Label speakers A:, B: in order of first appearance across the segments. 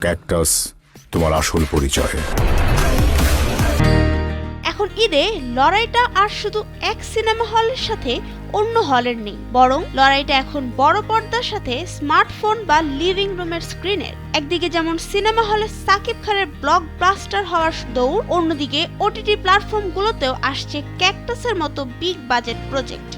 A: Cactus তোমার আসল পরিচয়।
B: এখন ঈদে লড়াইটা আর শুধু এক সিনেমা হলের সাথে অন্য হলের নেই, বরং লড়াইটা এখন বড় পর্দার সাথে স্মার্টফোন বা লিভিং রুমের স্ক্রিনের। একদিকে যেমন সিনেমা হলে সাকিব খানের ব্লকবাস্টার হওয়ার দৌড়, অন্যদিকে ওটিটি প্ল্যাটফর্মগুলোতেও আসছে ক্যাকটাসের মতো বিগ বাজেট প্রজেক্ট।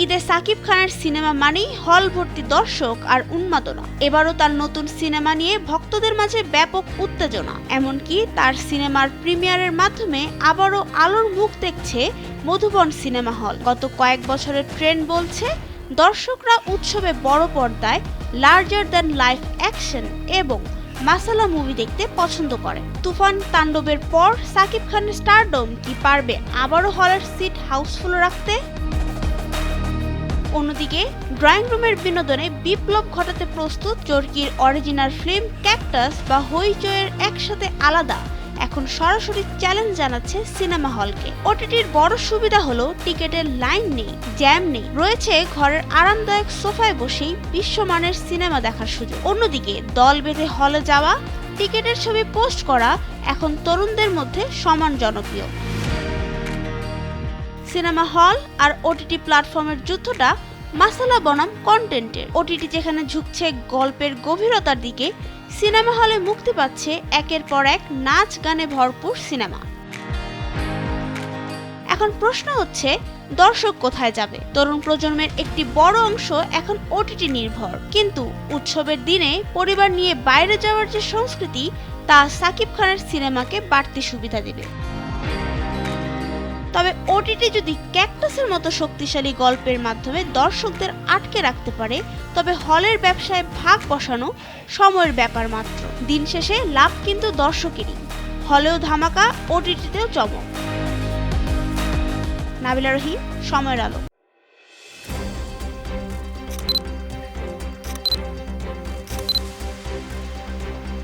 B: ঈদে সাকিব খানের সিনেমা মানেই হল ভর্তি দর্শক আর উন্মাদনা। এবারও তার নতুন সিনেমা নিয়ে ভক্তদের মাঝে ব্যাপক উত্তেজনা। এমনকি তার সিনেমার প্রিমিয়ারের মাধ্যমে আবারও আলোর মুখ দেখছে মধুবন সিনেমা হল। গত কয়েক বছরের ট্রেন্ড বলছে দর্শকরা উৎসবে বড় পর্দায় লার্জার দ্যান লাইফ অ্যাকশন এবং মাসালা মুভি দেখতে পছন্দ করে। তুফান তাণ্ডবের পর সাকিব খানের স্টারডম কি পারবে আবারও হলের সিট হাউসফুল রাখতে? অন্যদিকে ড্রয়িং রুমের বিনোদনে বিপ্লব ঘটাতে প্রস্তুত চরকির অরিজিনাল ফিল্ম ক্যাকটাস বা হইচইয়ের একসাথে আলাদা এখন সরাসরি চ্যালেঞ্জ জানাচ্ছে সিনেমা হলকে। ওটিটির বড় সুবিধা হলো টিকেটের লাইন নেই, জ্যাম নেই, রয়েছে ঘরের আরামদায়ক সোফায় বসেই বিশ্বমানের সিনেমা দেখার সুযোগ। অন্যদিকে দল বেঁধে হলে যাওয়া, টিকেটের ছবি পোস্ট করা এখন তরুণদের মধ্যে সমান জনপ্রিয়। সিনেমা হল আর ওটিটি প্ল্যাটফর্মের যুদ্ধটা মাসালা বনাম কন্টেন্টের। ওটিটি যেখানে ঝুঁকছে গল্পের গভীরতার দিকে, সিনেমা হলে মুক্তি পাচ্ছে একের পর এক নাচ গানে ভরপুর সিনেমা। এখন প্রশ্ন হচ্ছে দর্শক কোথায় যাবে? তরুণ প্রজন্মের একটি বড় অংশ এখন ওটিটি নির্ভর, কিন্তু উৎসবের দিনে পরিবার নিয়ে বাইরে যাওয়ার যে সংস্কৃতি, তা সাকিব খানের সিনেমাকে বাড়তি সুবিধা দেবে। তবে ওটিটি যদি ক্যাকটাসের মতো শক্তিশালী গল্পের মাধ্যমে দর্শকদের আটকে রাখতে পারে, তবে হলের ব্যবসায় ভাগ বসানো সময়ের ব্যাপার মাত্র। দিন শেষে লাভ কিন্তু দর্শকেরই। হলেও ধামাকা, ওটিটিতেও চমক। নাবিলা রহিম, সময়ের আলো।